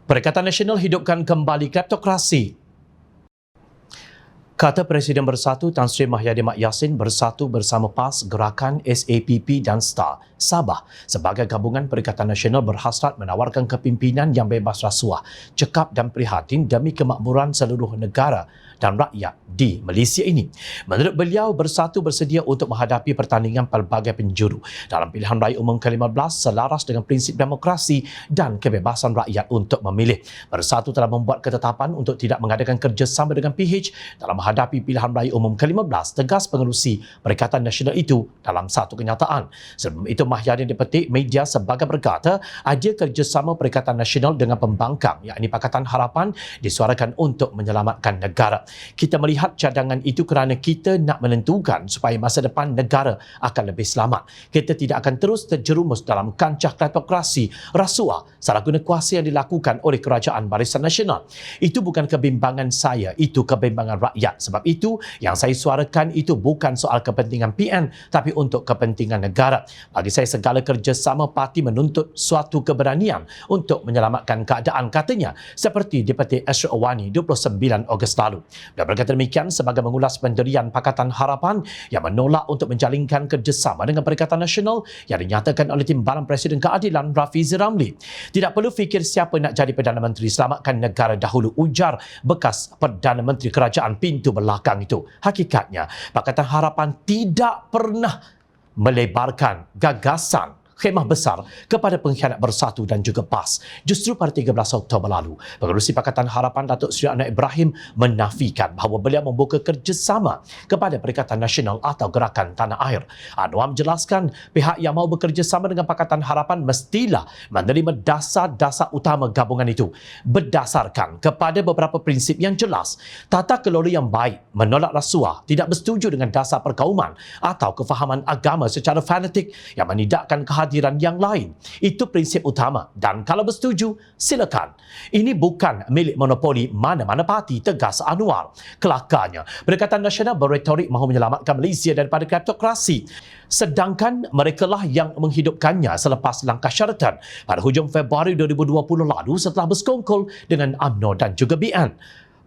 Perikatan Nasional hidupkan kembali kleptokrasi. Kata Presiden Bersatu Tan Sri Mahyadin Mat Yassin bersatu bersama PAS, Gerakan SAPP dan STAR Sabah sebagai gabungan Perikatan Nasional berhasrat menawarkan kepimpinan yang bebas rasuah, cekap dan prihatin demi kemakmuran seluruh negara dan rakyat di Malaysia ini. Menurut beliau, Bersatu bersedia untuk menghadapi pertandingan pelbagai penjuru dalam pilihan raya umum ke-15 selaras dengan prinsip demokrasi dan kebebasan rakyat untuk memilih. Bersatu telah membuat ketetapan untuk tidak mengadakan kerjasama dengan PH dalam menghadapi pilihan raya umum ke-15, tegas pengerusi Perikatan Nasional itu dalam satu kenyataan. Sebelum itu, Mahyadin dipetik media sebagai berkata, idea kerjasama Perikatan Nasional dengan pembangkang, yakni Pakatan Harapan, disuarakan untuk menyelamatkan negara. Kita melihat cadangan itu kerana kita nak menentukan supaya masa depan negara akan lebih selamat. Kita tidak akan terus terjerumus dalam kancah kleptokrasi, rasuah, salah guna kuasa yang dilakukan oleh Kerajaan Barisan Nasional. Itu bukan kebimbangan saya, itu kebimbangan rakyat. Sebab itu, yang saya suarakan itu bukan soal kepentingan PN, tapi untuk kepentingan negara. Bagi saya, segala kerjasama parti menuntut suatu keberanian untuk menyelamatkan keadaan, katanya, seperti dipetik Ashraf Awani 29 Ogos lalu. Beliau berkata demikian sebagai mengulas pendirian Pakatan Harapan yang menolak untuk menjalinkan kerjasama dengan Perikatan Nasional yang dinyatakan oleh Timbalan Presiden Keadilan Rafizi Ramli. Tidak perlu fikir siapa nak jadi Perdana Menteri, selamatkan negara dahulu, ujar bekas Perdana Menteri Kerajaan pintu belakang itu. Hakikatnya, Pakatan Harapan tidak pernah melebarkan gagasan khemah besar kepada pengkhianat Bersatu dan juga PAS. Justru pada 13 Oktober lalu, Pengerusi Pakatan Harapan Datuk Seri Anwar Ibrahim menafikan bahawa beliau membuka kerjasama kepada Perikatan Nasional atau Gerakan Tanah Air. Anwar menjelaskan pihak yang mahu bekerjasama dengan Pakatan Harapan mestilah menerima dasar-dasar utama gabungan itu berdasarkan kepada beberapa prinsip yang jelas. Tata kelola yang baik, menolak rasuah, tidak bersetuju dengan dasar perkauman atau kefahaman agama secara fanatik yang menidakkan kehadiran yang lain. Itu prinsip utama dan kalau bersetuju, silakan. Ini bukan milik monopoli mana-mana parti, tegas Anwar. Kelakarnya, Perikatan Nasional berretorik mahu menyelamatkan Malaysia daripada kleptokrasi. Sedangkan merekalah yang menghidupkannya selepas langkah syaratan pada hujung Februari 2020 lalu setelah bersekongkol dengan UMNO dan juga BN.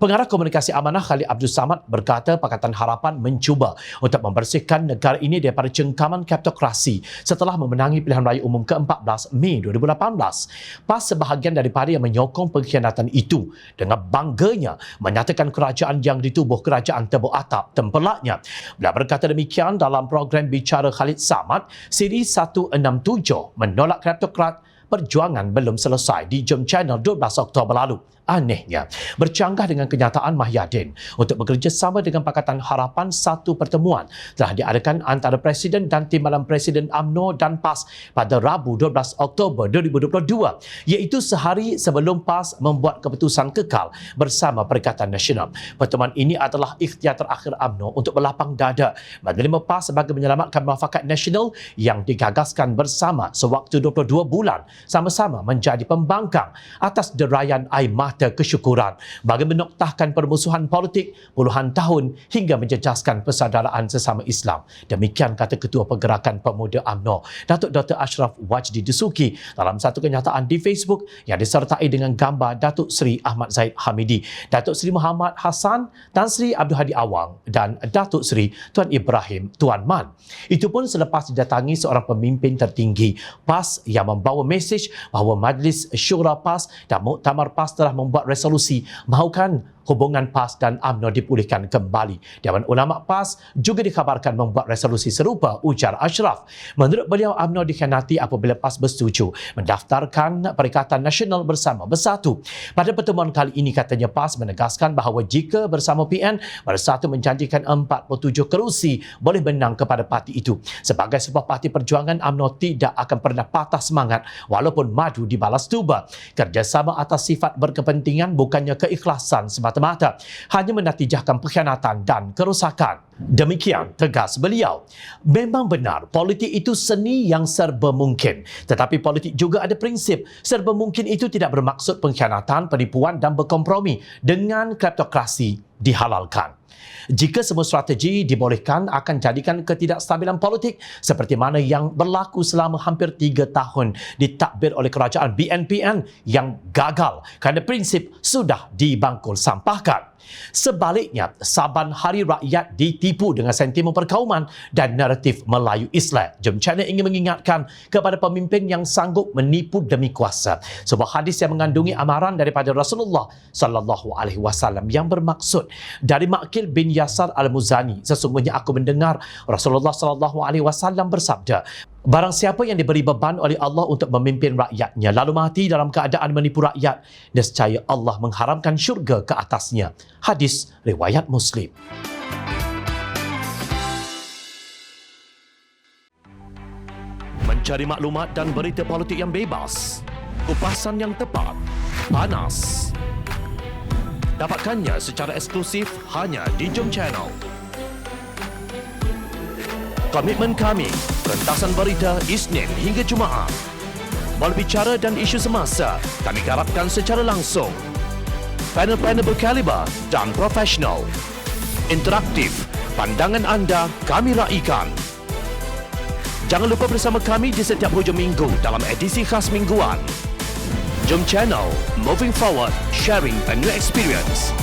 Pengarah Komunikasi Amanah Khalid Abdul Samad berkata Pakatan Harapan mencuba untuk membersihkan negara ini daripada cengkaman kleptokrasi setelah memenangi pilihan raya umum ke-14 Mei 2018. PAS sebahagian daripada yang menyokong pengkhianatan itu dengan bangganya menyatakan kerajaan yang ditubuh kerajaan tebuk atap tempelaknya. Beliau berkata demikian dalam program Bicara Khalid Samad siri 167 menolak kleptokrat. Perjuangan belum selesai di Jom Channel 12 Oktober lalu. Anehnya, bercanggah dengan kenyataan Mahyadin untuk bekerjasama dengan Pakatan Harapan, satu pertemuan telah diadakan antara Presiden dan Timbalan Presiden UMNO dan PAS pada Rabu 12 Oktober 2022, iaitu sehari sebelum PAS membuat keputusan kekal bersama Perikatan Nasional. Pertemuan ini adalah ikhtiar terakhir UMNO untuk berlapang dada menerima PAS sebagai menyelamatkan muafakat nasional yang digagaskan bersama sewaktu 22 bulan sama-sama menjadi pembangkang atas derayan air mata kesyukuran bagi menoktahkan permusuhan politik puluhan tahun hingga menjejaskan persaudaraan sesama Islam. Demikian kata Ketua Pergerakan Pemuda UMNO, Datuk Dr. Ashraf Wajdi Dusuki dalam satu kenyataan di Facebook yang disertai dengan gambar Datuk Seri Ahmad Zahid Hamidi, Datuk Seri Muhammad Hassan, Tan Sri Abdul Hadi Awang dan Datuk Seri Tuan Ibrahim Tuan Man. Itu pun selepas didatangi seorang pemimpin tertinggi PAS yang membawa mesej bahawa Majlis Syura PAS dan Muktamar PAS telah membuat resolusi mahukan hubungan PAS dan UMNO dipulihkan kembali. Dewan Ulama PAS juga dikhabarkan membuat resolusi serupa, ujar Ashraf. Menurut beliau, UMNO dikhianati apabila PAS bersetuju mendaftarkan Perikatan Nasional bersama Bersatu. Pada pertemuan kali ini, katanya PAS menegaskan bahawa jika bersama PN, Bersatu menjanjikan 47 kerusi boleh menang kepada parti itu. Sebagai sebuah parti perjuangan, UMNO tidak akan pernah patah semangat walaupun madu di balas tuba. Kerjasama atas sifat berkepentingan bukannya keikhlasan semata-mata, hanya menatijahkan pengkhianatan dan kerosakan. Demikian tegas beliau. Memang benar, politik itu seni yang serba mungkin. Tetapi politik juga ada prinsip. Serba mungkin itu tidak bermaksud pengkhianatan, penipuan dan berkompromi dengan kleptokrasi dihalalkan. Jika semua strategi dibolehkan akan jadikan ketidakstabilan politik seperti mana yang berlaku selama hampir 3 tahun ditadbir oleh kerajaan BNPN yang gagal kerana prinsip sudah dibangkul sampahkan. Sebaliknya, saban hari rakyat ditipu dengan sentimen perkauman dan naratif Melayu Islam. Jom Channel ingin mengingatkan kepada pemimpin yang sanggup menipu demi kuasa. Sebuah hadis yang mengandungi amaran daripada Rasulullah sallallahu alaihi wasallam yang bermaksud dari Maqil bin Yasar Al-Muzani, sesungguhnya aku mendengar Rasulullah sallallahu alaihi wasallam bersabda, barang siapa yang diberi beban oleh Allah untuk memimpin rakyatnya lalu mati dalam keadaan menipu rakyat, nescaya Allah mengharamkan syurga ke atasnya. Hadis riwayat Muslim. Mencari maklumat dan berita politik yang bebas, kupasan yang tepat, panas. Dapatkannya secara eksklusif hanya di Jom Channel. Komitmen kami, rentasan berita Isnin hingga Jumaat. Berbicara dan isu semasa, kami garapkan secara langsung. Panel-panel berkaliber dan profesional. Interaktif, pandangan anda kami raikan. Jangan lupa bersama kami di setiap hujung minggu dalam edisi khas mingguan. Jom Channel, moving forward, sharing a new experience.